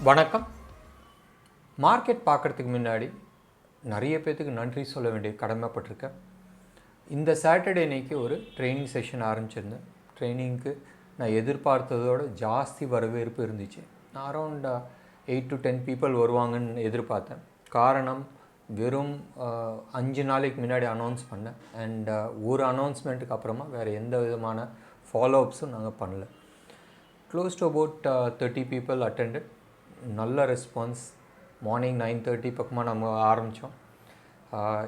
வணக்கம். மார்க்கெட் பார்க்குறதுக்கு முன்னாடி நிறைய பேர்த்துக்கு நன்றி சொல்ல வேண்டிய கடமைப்பட்டிருக்கேன். இந்த சாட்டர்டே அன்னைக்கு ஒரு ட்ரைனிங் செஷன் ஆரம்பிச்சிருந்தேன். ட்ரைனிங்க்கு நான் எதிர்பார்த்ததோட ஜாஸ்தி வரவேற்பு இருந்துச்சு. நான் அரௌண்ட் 8 to 10 பீப்புள் வருவாங்கன்னு எதிர்பார்த்தேன். காரணம் வெறும் 5 நாளைக்கு முன்னாடி அனௌன்ஸ் பண்ணேன். அண்ட் ஒரு அனௌன்ஸ்மெண்ட்டுக்கு அப்புறமா வேறு எந்த விதமான ஃபாலோஅப்ஸும் நாங்கள் பண்ணல. Close to about 30 people attended. நல்ல ரெஸ்பான்ஸ். மார்னிங் 9:30 பக்கமாக நம்ம ஆரம்பித்தோம்.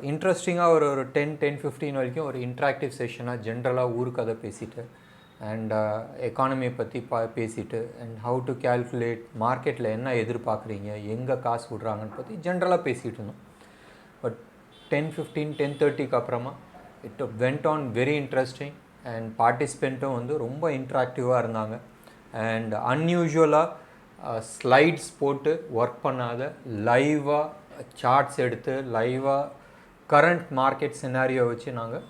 இன்ட்ரெஸ்டிங்காக ஒரு 10-15 வரைக்கும் ஒரு இன்ட்ராக்டிவ் செஷனாக ஜென்ரலாக ஊர் கதை பேசிட்டு அண்ட் எக்கானமியை பற்றி பேசிட்டு அண்ட் ஹவு டு கேல்குலேட் மார்க்கெட்டில் என்ன எதிர்பார்க்குறீங்க, எங்கே காசு விட்றாங்கன்னு பற்றி ஜென்ரலாக பேசிகிட்டு இருந்தோம். பட் 10:30க்கு அப்புறமா it went on very interesting and பார்ட்டிசிபெண்ட்டும் வந்து ரொம்ப இன்ட்ராக்டிவாக இருந்தாங்க. அண்ட் அன்யூஷுவலாக ஸ்லைட்ஸ் போட்டு ஒர்க் பண்ணாத லைவாக சார்ட்ஸ் எடுத்து லைவாக கரண்ட் மார்க்கெட் சினாரியோ வச்சு நாங்கள்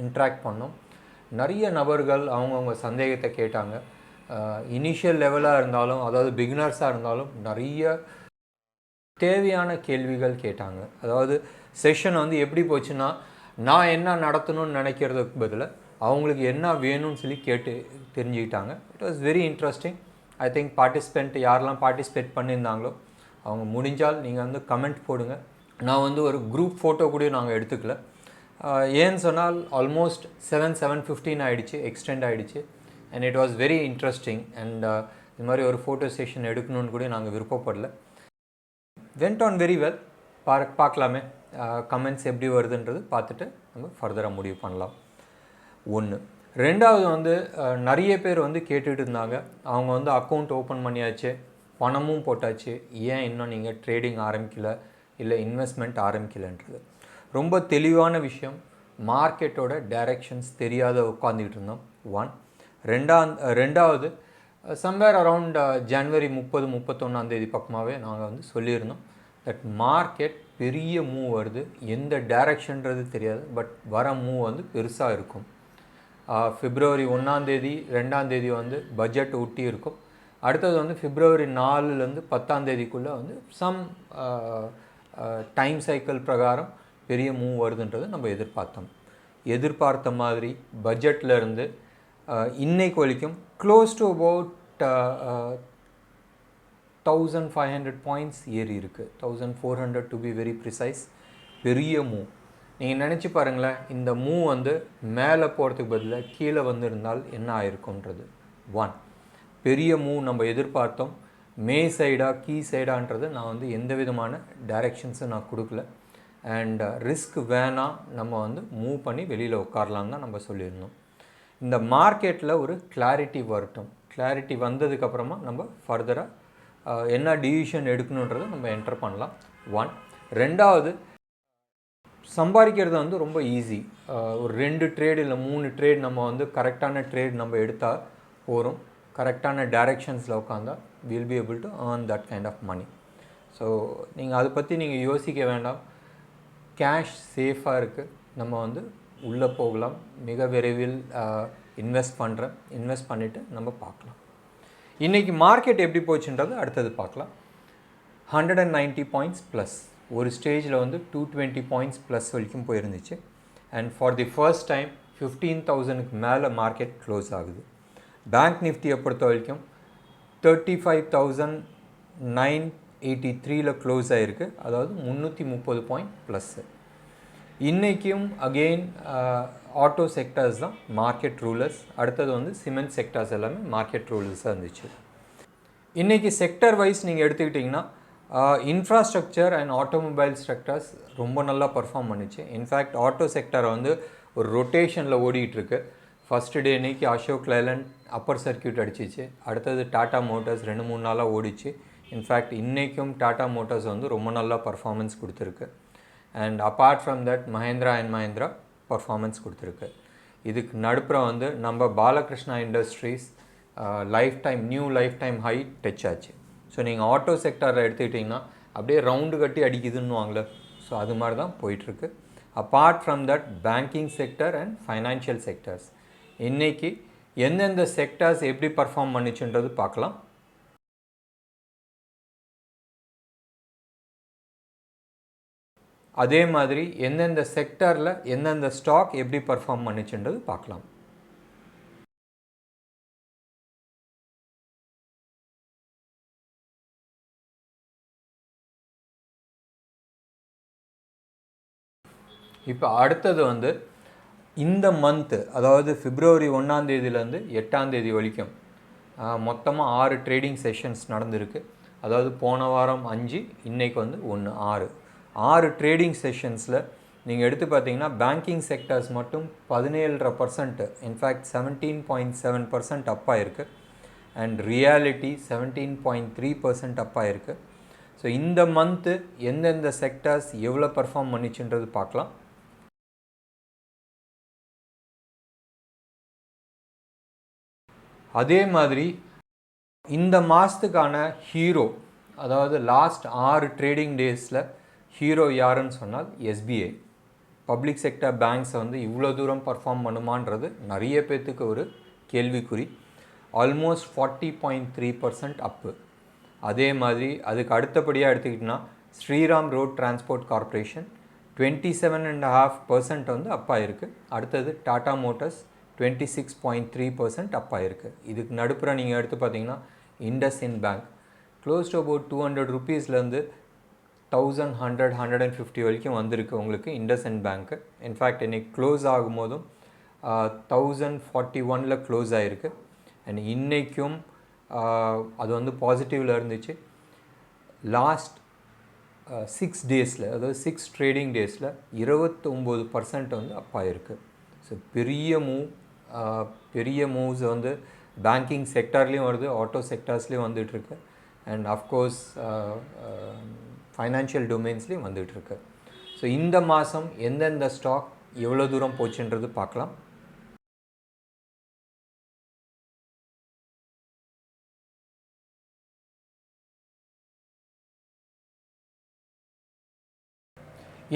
இன்ட்ராக்ட் பண்ணோம். நிறைய நபர்கள் அவங்கவுங்க சந்தேகத்தை கேட்டாங்க. இனிஷியல் லெவலாக இருந்தாலும், அதாவது பிகினர்ஸாக இருந்தாலும் நிறைய தேவையான கேள்விகள் கேட்டாங்க. அதாவது செஷன் வந்து எப்படி போச்சுன்னா, நான் என்ன நடத்தணும்னு நினைக்கிறதுக்கு பதிலாக அவங்களுக்கு என்ன வேணும்னு சொல்லி கேட்டு தெரிஞ்சுக்கிட்டாங்க. It was very interesting. I think யாரெல்லாம் பார்ட்டிசிபேட் பண்ணியிருந்தாங்களோ அவங்க முடிஞ்சால் நீங்கள் வந்து கமெண்ட் போடுங்க. நான் வந்து ஒரு குரூப் ஃபோட்டோ கூட நாங்கள் எடுத்துக்கல. ஏன்னு சொன்னால் ஆல்மோஸ்ட் 7:15 ஆகிடுச்சு, எக்ஸ்டெண்ட் ஆகிடுச்சு. And it was very interesting. And இது மாதிரி ஒரு ஃபோட்டோ செஷன் எடுக்கணும்னு கூட நாங்கள் விருப்பப்படல. Went on very well. பார்க்கலாமே கமெண்ட்ஸ் எப்படி வருதுன்றது பார்த்துட்டு நம்ம ஃபர்தராக முடிவு பண்ணலாம். ஒன்று. ரெண்டாவது வந்து நிறைய பேர் வந்து கேட்டுகிட்டு இருந்தாங்க. அவங்க வந்து அக்கௌண்ட் ஓப்பன் பண்ணியாச்சு, பணமும் போட்டாச்சு, ஏன் இன்னும் நீங்கள் ட்ரேடிங் ஆரம்பிக்கல, இல்லை இன்வெஸ்ட்மெண்ட் ஆரம்பிக்கலன்றது ரொம்ப தெளிவான விஷயம். மார்க்கெட்டோட டைரெக்ஷன்ஸ் தெரியாத உட்காந்துக்கிட்டு இருந்தோம். ரெண்டாவது சம்வேர் அரவுண்ட் ஜனவரி 30-31 பக்கமாகவே நாங்கள் வந்து சொல்லியிருந்தோம் தட் மார்க்கெட் பெரிய மூவ் வருது, எந்த டைரெக்ஷன்றது தெரியாது, பட் வர மூவ் வந்து பெருசாக இருக்கும். February 1-2 வந்து பட்ஜெட் ஒட்டி இருக்கும். அடுத்தது வந்து February 4-10 வந்து சம் டைம் சைக்கிள் பிரகாரம் பெரிய மூவ் வருதுன்றது நம்ம எதிர்பார்த்த மாதிரி பட்ஜெட்டில் இருந்து இன்னைக்கு வரைக்கும் க்ளோஸ் டு அபவுட் 1500 பாயிண்ட்ஸ் ஏறி இருக்குது. 1400 டு பி வெரி ப்ரிசைஸ். பெரிய மூவ். நீங்கள் நினச்சி பாருங்களேன், இந்த மூவ் வந்து மேலே போகிறதுக்கு பதிலாக கீழே வந்திருந்தால் என்ன ஆயிருக்குன்றது. பெரிய மூவ் நம்ம எதிர்பார்த்தோம். மே சைடா கீ சைடான்றது நான் வந்து எந்த விதமான டைரெக்ஷன்ஸும் நான் கொடுக்கல. அண்ட் ரிஸ்க் வேணாம், நம்ம வந்து மூவ் பண்ணி வெளியில் உட்காரலான்னு தான் நம்ம சொல்லியிருந்தோம். இந்த மார்க்கெட்டில் ஒரு கிளாரிட்டி வரட்டும். கிளாரிட்டி வந்ததுக்கப்புறமா நம்ம ஃபர்தராக என்ன டிசிஷன் எடுக்கணுன்றதை நம்ம என்டர் பண்ணலாம். ரெண்டாவது, சம்பாதிக்கிறது வந்து ரொம்ப ஈஸி. ஒரு 2 ட்ரேடு இல்லை 3 ட்ரேட் நம்ம வந்து கரெக்டான ட்ரேட் நம்ம எடுத்தால் போகிறோம். கரெக்டான டைரெக்ஷன்ஸில் உட்காந்தா will be able to earn that kind of money. So நீங்கள் அதை பற்றி நீங்கள் யோசிக்க வேண்டாம். கேஷ் சேஃபாக இருக்குது. நம்ம வந்து உள்ளே போகலாம். மிக விரைவில் இன்வெஸ்ட் பண்ணிவிட்டு நம்ம பார்க்கலாம். இன்றைக்கி மார்க்கெட் எப்படி போச்சுன்றது அடுத்தது பார்க்கலாம். 190 பாயிண்ட்ஸ் ப்ளஸ். ஒரு ஸ்டேஜில் வந்து 220 பாயிண்ட்ஸ் ப்ளஸ் வரைக்கும் போயிருந்துச்சு. And for the first time 15,000க்கு மேலே மார்க்கெட் க்ளோஸ் ஆகுது. பேங்க் நிஃப்டியை பொறுத்த வரைக்கும் 35,983 க்ளோஸ் ஆகிருக்கு. அதாவது 330 பாயிண்ட் ப்ளஸ்ஸு. இன்றைக்கும் அகெயின் ஆட்டோ செக்டர்ஸ் தான் மார்க்கெட் ரூலர்ஸ். அடுத்தது வந்து சிமெண்ட் செக்டர்ஸ் எல்லாமே மார்க்கெட் ரூலர்ஸாக இருந்துச்சு. இன்றைக்கி செக்டர் வைஸ் நீங்கள் எடுத்துக்கிட்டிங்கன்னா இன்ஃப்ராஸ்ட்ரக்சர் அண்ட் ஆட்டோமொபைல் செக்டர்ஸ் ரொம்ப நல்லா பர்ஃபார்ம் பண்ணிச்சு. இன்ஃபேக்ட் ஆட்டோ செக்டரை வந்து ஒரு ரொட்டேஷனில் ஓடிட்டுருக்கு. ஃபஸ்ட்டு டே இன்றைக்கி அசோக் லைலண்ட் அப்பர் சர்க்கியூட் அடிச்சிச்சு. அடுத்தது டாடா மோட்டார்ஸ் 2-3 நாளாக ஓடிச்சு. இன்ஃபேக்ட் இன்றைக்கும் டாடா மோட்டார்ஸ் வந்து ரொம்ப நல்லா பர்ஃபார்மன்ஸ் கொடுத்துருக்கு. And apart from that Mahindra and Mahindra performance கொடுத்துருக்கு. இதுக்கு நடுப்புறம் வந்து நம்ம Balakrishna industries new life time high touch ஆச்சு. ஸோ நீங்கள் ஆட்டோ செக்டரில் எடுத்துக்கிட்டிங்கன்னா அப்படியே ரவுண்டு கட்டி அடிக்குதுன்னுவாங்களே, ஸோ அது மாதிரி தான் போயிட்டுருக்கு. Apart from that banking sector and financial sectors இன்றைக்கி எந்தெந்த செக்டர்ஸ் எப்படி பர்ஃபார்ம் பண்ணிச்சுன்றது பார்க்கலாம். அதே மாதிரி எந்தெந்த செக்டரில் எந்தெந்த ஸ்டாக் எப்படி பர்ஃபார்ம் பண்ணிச்சுன்றது பார்க்கலாம். இப்போ அடுத்தது வந்து இந்த மந்த்து, அதாவது பிப்ரவரி 1ஆம் தேதியிலேருந்து 8ஆம் தேதி வரைக்கும் மொத்தமாக 6 ட்ரேடிங் செஷன்ஸ் நடந்திருக்கு. அதாவது போன வாரம் 5, இன்றைக்கு வந்து 1, 6 ட்ரேடிங் செஷன்ஸில் நீங்கள் எடுத்து பார்த்தீங்கன்னா பேங்கிங் செக்டர்ஸ் மட்டும் 17.5%, இன்ஃபேக்ட் 17.7% அப் ஆயிருக்கு. அண்ட் ரியாலிட்டி 17.3% அப் ஆயிருக்கு. ஸோ இந்த மந்த்து எந்தெந்த செக்டர்ஸ் எவ்வளோ பர்ஃபார்ம் பண்ணிச்சுன்றது பார்க்கலாம். அதே மாதிரி இந்த மாதத்துக்கான ஹீரோ, அதாவது லாஸ்ட் 6 ட்ரேடிங் டேஸில் ஹீரோ யாருன்னு சொன்னால் எஸ்பிஐ. பப்ளிக் செக்டர் பேங்க்ஸை வந்து இவ்வளோ தூரம் பர்ஃபார்ம் பண்ணுமான்றது நிறைய பேர்த்துக்கு ஒரு கேள்விக்குறி. ஆல்மோஸ்ட் 40.3% அப்பு. அதே மாதிரி அதுக்கு அடுத்தபடியாக எடுத்துக்கிட்டிங்கன்னா ஸ்ரீராம் ரோட் டிரான்ஸ்போர்ட் கார்பரேஷன் 27.5% வந்து அப் ஆயிருக்கு. அடுத்தது டாடா மோட்டர்ஸ் 26.3% அப் ஆயிருக்கு. இதுக்கு நடுப்புற நீங்கள் எடுத்து பார்த்தீங்கன்னா IndusInd bank close to about 200 ரூபீஸ்லேருந்து 1100-150 வரைக்கும் வந்திருக்கு உங்களுக்கு இண்டஸ்இண்ட் பேங்க்கு. இன்ஃபேக்ட் இன்றைக்கி க்ளோஸ் ஆகும்போதும் 1041 க்ளோஸ் ஆகிருக்கு. அண்ட் இன்றைக்கும் அது வந்து பாசிட்டிவில் இருந்துச்சு. லாஸ்ட் 6 டேஸில், அதாவது 6 ட்ரேடிங் டேஸில் 29% வந்து அப் ஆகிருக்கு. ஸோ பெரிய மூவ்ஸ் வந்து பேங்கிங் செக்டார்லேயும் வருது, ஆட்டோ செக்டார்ஸ்லேயும் வந்துகிட்ருக்கு. அண்ட் அஃப்கோர்ஸ் ஃபைனான்ஷியல் டொமைன்ஸ்லேயும் வந்துகிட்ருக்கு. ஸோ இந்த மாதம் எந்தெந்த ஸ்டாக் எவ்வளோ தூரம் போச்சுன்றது பார்க்கலாம்.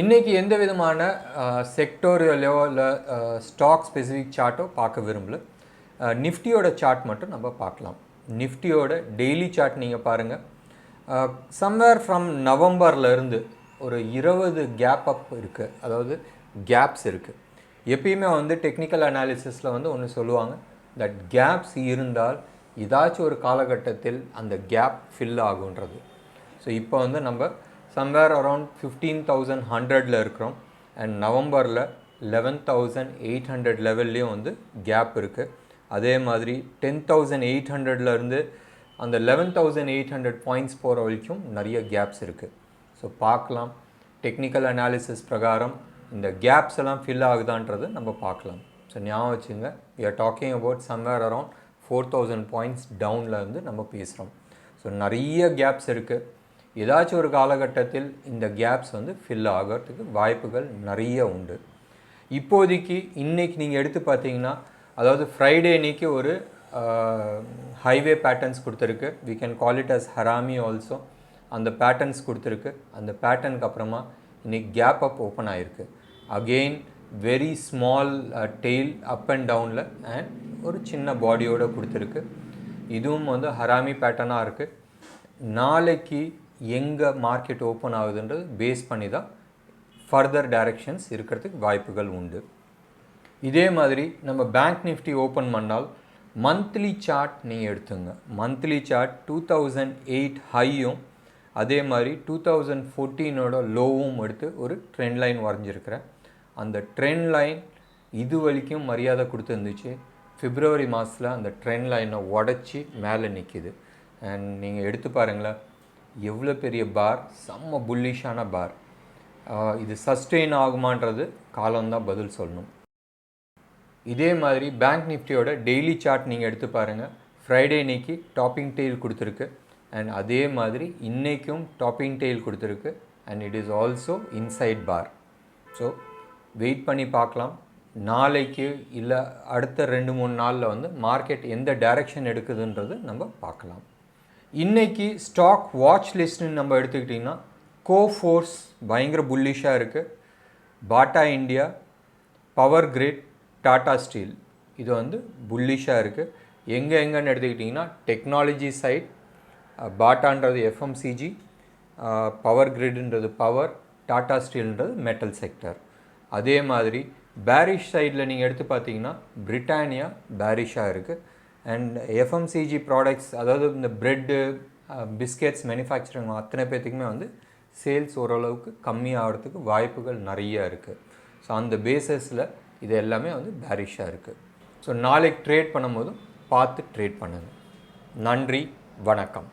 இன்றைக்கி எந்த விதமான செக்டோரியலோ இல்லை ஸ்டாக் ஸ்பெசிஃபிக் சார்ட்டோ பார்க்க விரும்பல. நிஃப்டியோட சார்ட் மட்டும் நம்ம பார்க்கலாம். நிஃப்டியோட டெய்லி சார்ட் நீங்கள் பாருங்கள். சம்வேர் ஃப்ரம் நவம்பர்லேருந்து ஒரு 20 கேப் அப் இருக்குது, அதாவது கேப்ஸ் இருக்குது. எப்பயுமே வந்து டெக்னிக்கல் அனாலிசிஸில் வந்து ஒன்று சொல்லுவாங்க, தட் கேப்ஸ் இருந்தால் ஏதாச்சும் ஒரு காலகட்டத்தில் அந்த கேப் ஃபில் ஆகுன்றது. ஸோ இப்போ வந்து நம்ம சம்வேர் அரவுண்ட் 15,100 இருக்கிறோம். அண்ட் நவம்பரில் 11,800 லெவல்லையும் வந்து கேப் இருக்குது. அதே மாதிரி 10,800 அந்த 11,800 பாயிண்ட்ஸ் போகிற வரைக்கும் நிறைய கேப்ஸ் இருக்குது. ஸோ பார்க்கலாம், டெக்னிக்கல் அனாலிசிஸ் பிரகாரம் இந்த கேப்ஸ் எல்லாம் ஃபில் ஆகுதான்றது நம்ம பார்க்கலாம். ஸோ ஞாபகம் வச்சுங்க, we are talking about somewhere around 4,000 points டவுன்லேருந்து நம்ம பேசுகிறோம். ஸோ நிறைய கேப்ஸ் இருக்குது. ஏதாச்சும் ஒரு காலகட்டத்தில் இந்த கேப்ஸ் வந்து ஃபில் ஆகிறதுக்கு வாய்ப்புகள் நிறைய உண்டு. இப்போதைக்கு இன்றைக்கி நீங்கள் எடுத்து பார்த்தீங்கன்னா, அதாவது ஃப்ரைடே அன்றைக்கி ஒரு ஹைவே பேட்டர்ன்ஸ் கொடுத்துருக்கு. we can call it as harami also. அந்த பேட்டர்ன்ஸ் கொடுத்துருக்கு. அந்த பேட்டர்னுக்கு அப்புறமா இன்றைக்கி கேப் அப் ஓப்பன் ஆகிருக்கு. Again very small tail up and டவுனில் அண்ட் ஒரு சின்ன பாடியோடு கொடுத்துருக்கு. இதுவும் வந்து ஹராமி பேட்டர்னாக இருக்குது. நாளைக்கு எங்கே மார்க்கெட் ஓப்பன் ஆகுதுன்றது பேஸ் பண்ணி தான் ஃபர்தர் டைரக்ஷன்ஸ் இருக்கிறதுக்கு வாய்ப்புகள் உண்டு. இதே மாதிரி நம்ம பேங்க் நிஃப்டி ஓப்பன் பண்ணால் மந்த்லி சார்ட் நீங்கள் எடுத்துங்க. மந்த்லி சார்ட் 2008 ஹையும் அதே மாதிரி 2014 லோவும் எடுத்து ஒரு ட்ரெண்ட் லைன் வரைஞ்சிருக்கிறேன். அந்த ட்ரெண்ட் லைன் இது வரைக்கும் மரியாதை கொடுத்துருந்துச்சு. பிப்ரவரி மாதத்தில் அந்த ட்ரெண்ட் லைனை உடச்சி மேலே நிற்கிது. அண்ட் நீங்கள் எடுத்து பாருங்களேன், எவ்வளோ பெரிய பார், செம்ம புல்லிஷான பார். இது சஸ்டெயின் ஆகுமான்றது காலம்தான் பதில் சொல்லணும். இதே மாதிரி பேங்க் நிஃப்டியோட டெய்லி சார்ட் நீங்கள் எடுத்து பாருங்கள். ஃப்ரைடே இன்னைக்கு டாப்பிங் டெயில் கொடுத்துருக்கு. அண்ட் அதே மாதிரி இன்றைக்கும் டாப்பிங் டெயில் கொடுத்துருக்கு. And it is also inside bar. So wait பண்ணி பார்க்கலாம். நாளைக்கு இல்லை அடுத்த 2-3 நாளில் வந்து மார்க்கெட் எந்த டைரக்ஷன் எடுக்குதுன்றது நம்ம பார்க்கலாம். இன்றைக்கி ஸ்டாக் வாட்ச் லிஸ்ட்டுன்னு நம்ம எடுத்துக்கிட்டிங்கன்னா கோஃபோர்ஸ் பயங்கர புல்லிஷாக இருக்குது. Bata India, Power Grid, Tata Steel இது வந்து புல்லிஷாக இருக்குது. எங்கேன்னு எடுத்துக்கிட்டிங்கன்னா டெக்னாலஜி சைட் பாட்டான்றது எஃப்எம்சிஜி, பவர் கிரிட்ன்றது பவர், டாடா ஸ்டீல்ன்றது மெட்டல் செக்டர். அதே மாதிரி பேரிஷ் சைடில் நீங்கள் எடுத்து பார்த்தீங்கன்னா பிரிட்டானியா பேரிஷாக இருக்குது. அண்ட் எஃப்எம்சிஜி ப்ராடக்ட்ஸ், அதாவது இந்த ப்ரெட்டு பிஸ்கெட்ஸ் மேனுஃபேக்சரிங் அத்தனை பேர்த்துக்குமே வந்து சேல்ஸ் ஓரளவுக்கு கம்மியாகிறதுக்கு வாய்ப்புகள் நிறையா இருக்குது. ஸோ அந்த பேசஸில் இது எல்லாமே வந்து பேரிஷாக இருக்குது. ஸோ நாளைக்கு ட்ரேட் பண்ணும்போதும் பார்த்து ட்ரேட் பண்ணுங்கள். நன்றி, வணக்கம்.